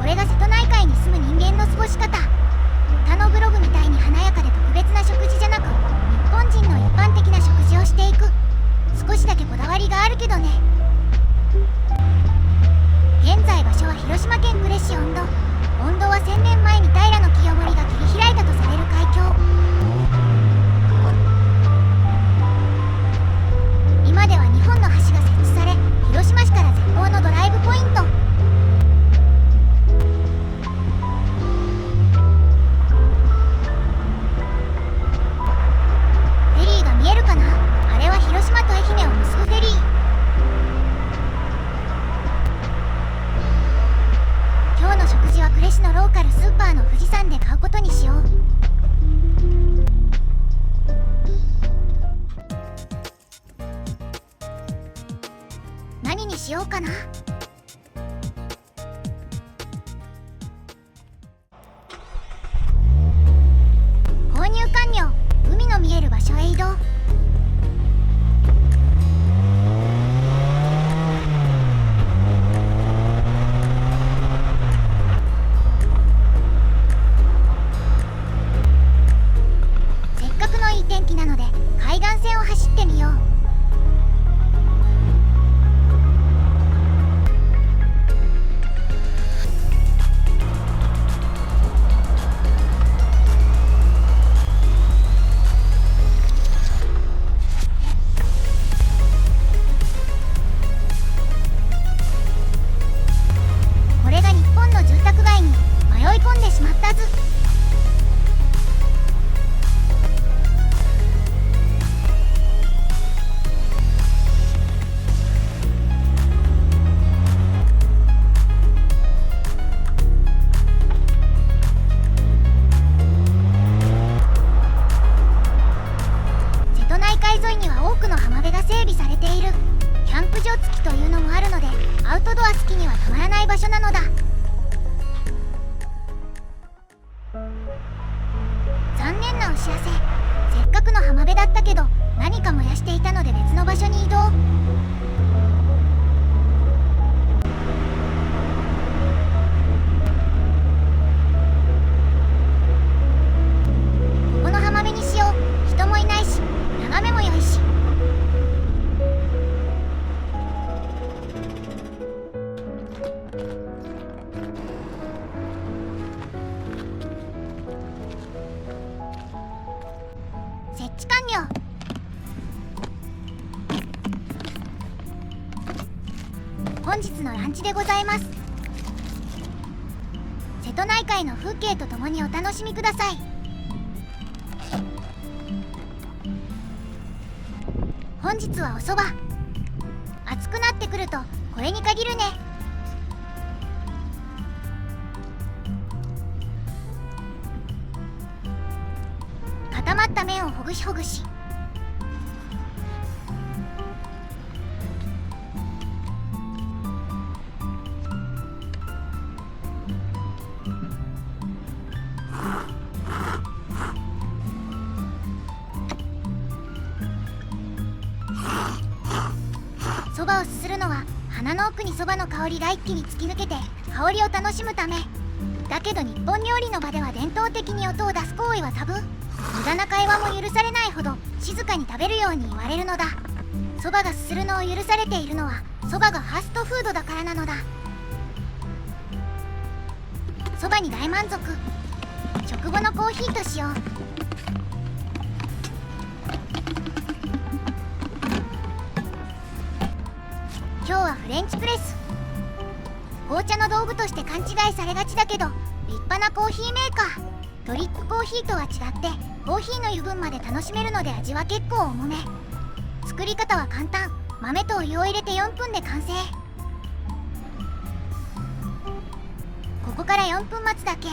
これが瀬戸内海に住む人間の過ごし方。他のブログみたいに華やかで特別な食事じゃなく、日本人の一般的な食事をしていく。少しだけこだわりがあるけどね。現在場所は広島県呉市温度。温度は1000年前に平清盛が切り開いたとされる海峡。今では2本の橋が設置され、広島市から絶好のドライブポイント。フェリーが見えるかな？あれは広島と愛媛を結ぶフェリー。今日の食事は呉市のローカルスーパーの富士山で買うことにしよう。何にしようかな。購入完了。海の見える場所へ移動。せっかくのいい天気なので海岸線を走ってみよう。これが日本の住宅街に迷い込んでしまったず。瀬戸内海沿いには多くの浜辺が整備されている。キャンプ場付きというのもあるので、アウトドア好きにはたまらない場所なのだ。残念なお知らせ。せっかくの浜辺だったけど、何か燃やしていたので別の場所に移動。ここの浜辺にしよう。人もいないし、眺めも良いし。設置完了。本日のランチでございます。瀬戸内海の風景とともにお楽しみください。本日はおそば。暑くなってくるとこれに限るね。固まった麺をほぐしほぐし。そばをすするのは鼻の奥にそばの香りが一気に突き抜けて香りを楽しむため。だけど日本料理の場では伝統的に音を出す行為はタブー。無駄な会話も許されないほど静かに食べるように言われるのだ。そばがすするのを許されているのはそばがファストフードだからなのだ。そばに大満足。食後のコーヒーとしよう。今日はフレンチプレス。紅茶の道具として勘違いされがちだけど、立派なコーヒーメーカー。ドリップコーヒーとは違ってコーヒーの油分まで楽しめるので味は結構重め。作り方は簡単。豆とお湯を入れて4分で完成。ここから4分待つだけ。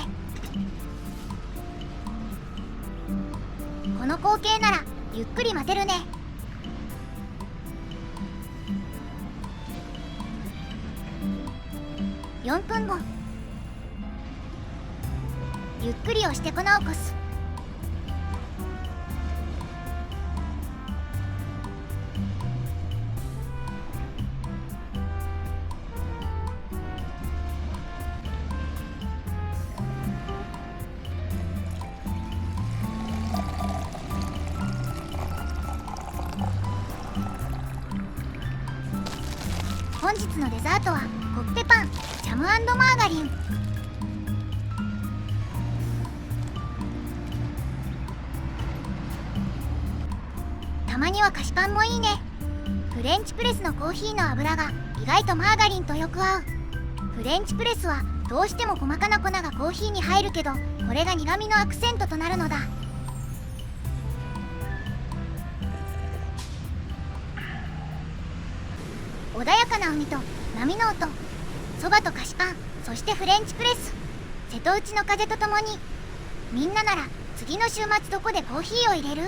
この光景ならゆっくり待てるね。4分後。ゆっくり押して粉をこす。本日のデザートはコッペパン、ジャム&マーガリン。たまには菓子パンもいいね。フレンチプレスのコーヒーの油が意外とマーガリンとよく合う。フレンチプレスはどうしても細かな粉がコーヒーに入るけど、これが苦味のアクセントとなるのだ。穏やかな海と波の音、そばと菓子パン、そしてフレンチプレス、瀬戸内の風とともに。みんななら次の週末どこでコーヒーを入れる？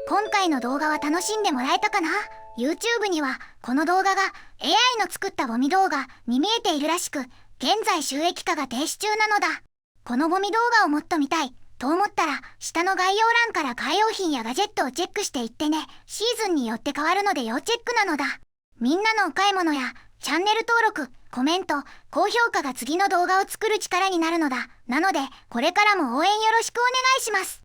今回の動画は楽しんでもらえたかな？ YouTube にはこの動画が AI の作ったゴミ動画に見えているらしく、現在収益化が停止中なのだ。このゴミ動画をもっと見たいと思ったら、下の概要欄からカー用品やガジェットをチェックしていってね。シーズンによって変わるので要チェックなのだ。みんなのお買い物やチャンネル登録、コメント、高評価が次の動画を作る力になるのだ。なのでこれからも応援よろしくお願いします。